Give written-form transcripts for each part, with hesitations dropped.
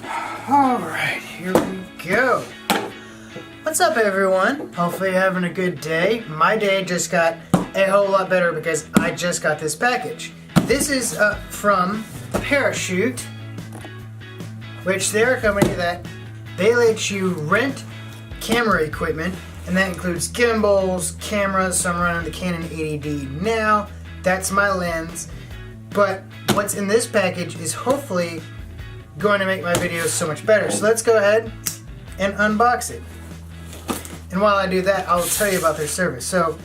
Alright, here we go. What's up, everyone? Hopefully you're having a good day. My day just got a whole lot better because I just got this package. This is from Parachute, which they're a company that they let you rent camera equipment, and that includes gimbals, cameras. So I'm running the Canon 80D now. That's my lens. But what's in this package is hopefully going to make my videos so much better. So let's go ahead and unbox it. And while I do that, I'll tell you about their service. So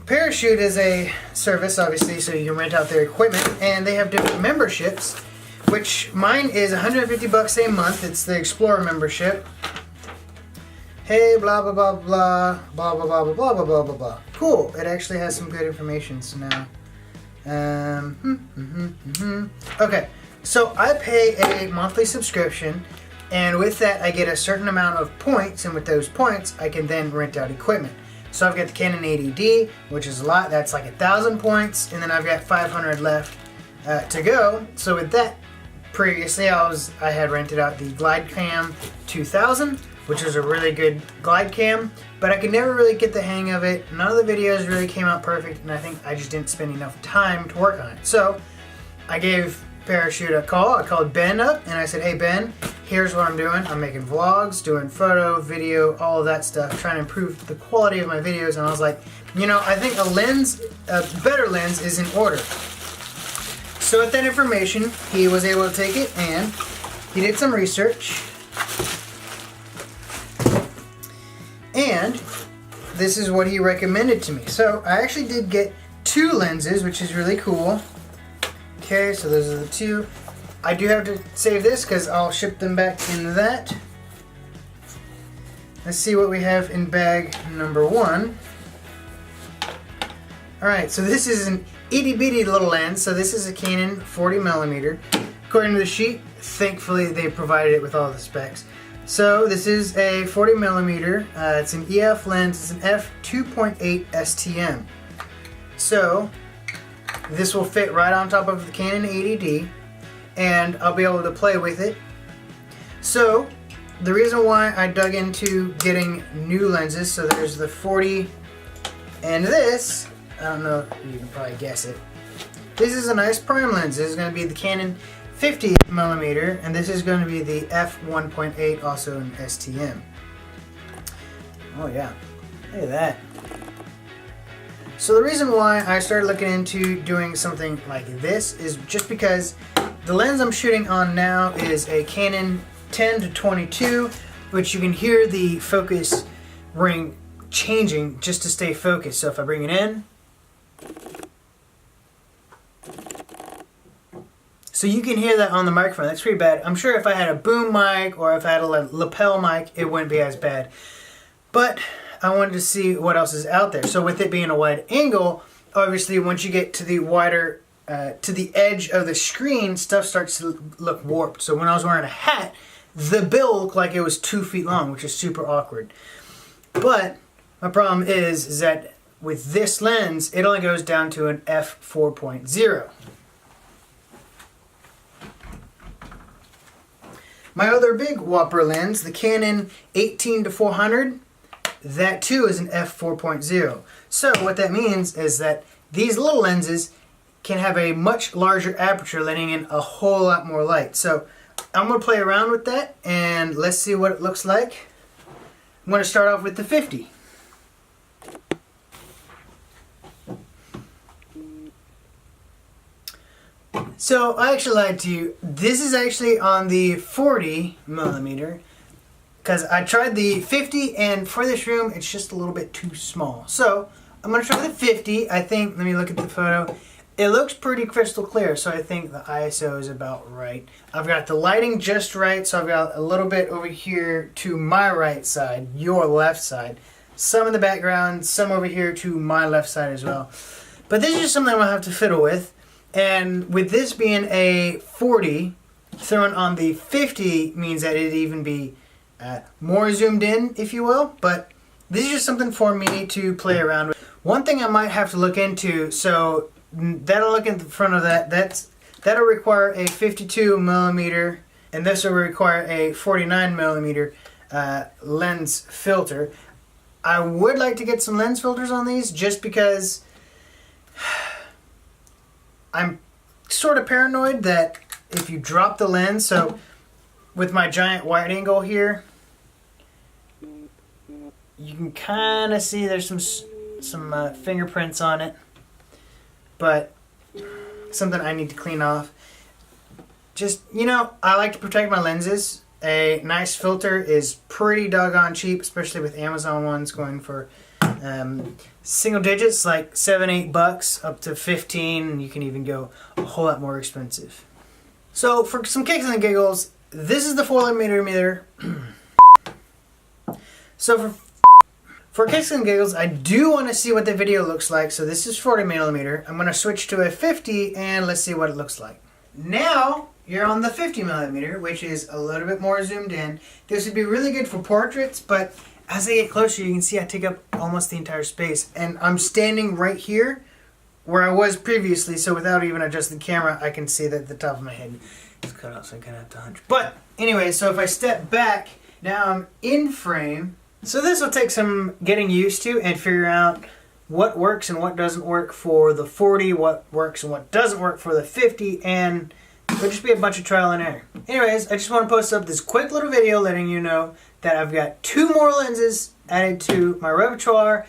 Parachute is a service, obviously, so you can rent out their equipment, and they have different memberships, which mine is $150 a month. It's the Explorer membership. Hey, blah blah blah blah blah blah blah blah blah blah blah blah. Cool. It actually has some good information. So now, okay. So I pay a monthly subscription, and with that I get a certain amount of points, and with those points I can then rent out equipment. So I've got the Canon 80D, which is a lot. That's like 1,000 points, and then I've got 500 left to go. So with that, previously I had rented out the GlideCam 2000, which is a really good glide cam, but I could never really get the hang of it. None of the videos really came out perfect, and I think I just didn't spend enough time to work on it. So I gave Parachute a call. I called Ben up and I said, hey Ben, here's what I'm doing. I'm making vlogs, doing photo, video, all of that stuff, trying to improve the quality of my videos. And I was like, you know, I think a better lens is in order. So with that information, he was able to take it and he did some research. And this is what he recommended to me. So I actually did get 2 lenses, which is really cool. Okay, so those are the 2. I do have to save this because I'll ship them back in that. Let's see what we have in bag number 1. Alright, so this is an itty bitty little lens. So this is a Canon 40mm. According to the sheet, thankfully they provided it with all the specs. So this is a 40mm. It's an EF lens. It's an f2.8 STM. So this will fit right on top of the Canon 80D, and I'll be able to play with it. So the reason why I dug into getting new lenses, so there's the 40 and this, I don't know, you can probably guess it. This is a nice prime lens. This is going to be the Canon 50mm, and this is going to be the f1.8, also an STM. Oh yeah, look at that. So the reason why I started looking into doing something like this is just because the lens I'm shooting on now is a Canon 10-22, which you can hear the focus ring changing just to stay focused. So if I bring it in, so you can hear that on the microphone. That's pretty bad. I'm sure if I had a boom mic or if I had a lapel mic, it wouldn't be as bad. But I wanted to see what else is out there. So with it being a wide angle, obviously once you get to the wider, to the edge of the screen, stuff starts to look warped. So when I was wearing a hat, the bill looked like it was 2 feet long, which is super awkward. But my problem is that with this lens, it only goes down to an f4.0. My other big whopper lens, the Canon 18-400, that too is an f4.0. So what that means is that these little lenses can have a much larger aperture, letting in a whole lot more light. So I'm going to play around with that and let's see what it looks like. I'm going to start off with the 50. So I actually lied to you. This is actually on the 40mm. Because I tried the 50, and for this room, it's just a little bit too small. So I'm going to try the 50. I think, let me look at the photo. It looks pretty crystal clear, so I think the ISO is about right. I've got the lighting just right, so I've got a little bit over here to my right side, your left side. Some in the background, some over here to my left side as well. But this is just something I'm going to have to fiddle with. And with this being a 40, throwing on the 50 means that it'd even be more zoomed in, if you will, but this is just something for me to play around with. One thing I might have to look into, that'll look in the front of that'll require a 52mm and this will require a 49mm lens filter. I would like to get some lens filters on these just because I'm sort of paranoid that if you drop the lens, so with my giant wide angle here, you can kind of see there's some fingerprints on it, but something I need to clean off. Just, you know, I like to protect my lenses. A nice filter is pretty doggone cheap, especially with Amazon ones going for single digits, like $7-8 up to 15, and you can even go a whole lot more expensive. So for some kicks and giggles, this is the 4mm. So for kicks and giggles, I do want to see what the video looks like. So this is 40mm. I'm going to switch to a 50 and let's see what it looks like. Now you're on the 50mm, which is a little bit more zoomed in. This would be really good for portraits, but as I get closer, you can see I take up almost the entire space. And I'm standing right here where I was previously, so without even adjusting the camera, I can see that the top of my head is cut out, so I'm going to have to hunch. But anyway, so if I step back, now I'm in frame. So this will take some getting used to and figure out what works and what doesn't work for the 40, what works and what doesn't work for the 50, and it'll just be a bunch of trial and error. Anyways, I just want to post up this quick little video letting you know that I've got 2 more lenses added to my repertoire,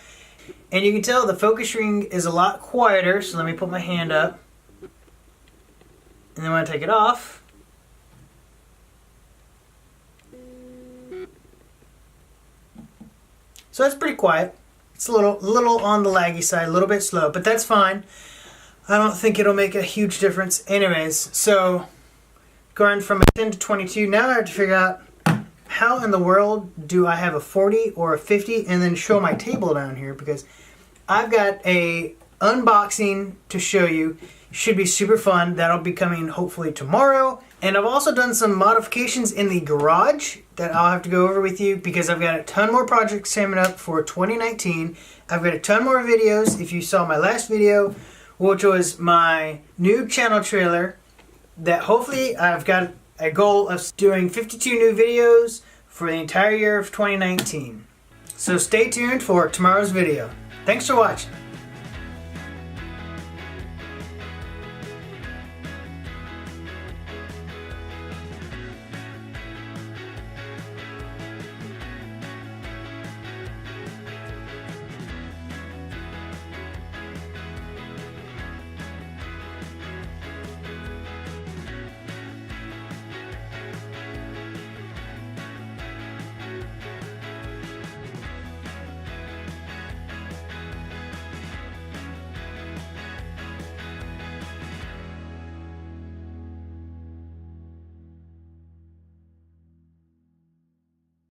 and you can tell the focus ring is a lot quieter, so let me put my hand up, and then when I take it off, so that's pretty quiet. It's a little on the laggy side, a little bit slow, but that's fine. I don't think it'll make a huge difference. Anyways, so going from a 10 to 22, now I have to figure out how in the world do I have a 40 or a 50 and then show my table down here, because I've got a unboxing to show you. Should be super fun. That'll be coming hopefully tomorrow. And I've also done some modifications in the garage that I'll have to go over with you, because I've got a ton more projects coming up for 2019. I've got a ton more videos. If you saw my last video, which was my new channel trailer, that hopefully I've got a goal of doing 52 new videos for the entire year of 2019. So stay tuned for tomorrow's video. Thanks for watching.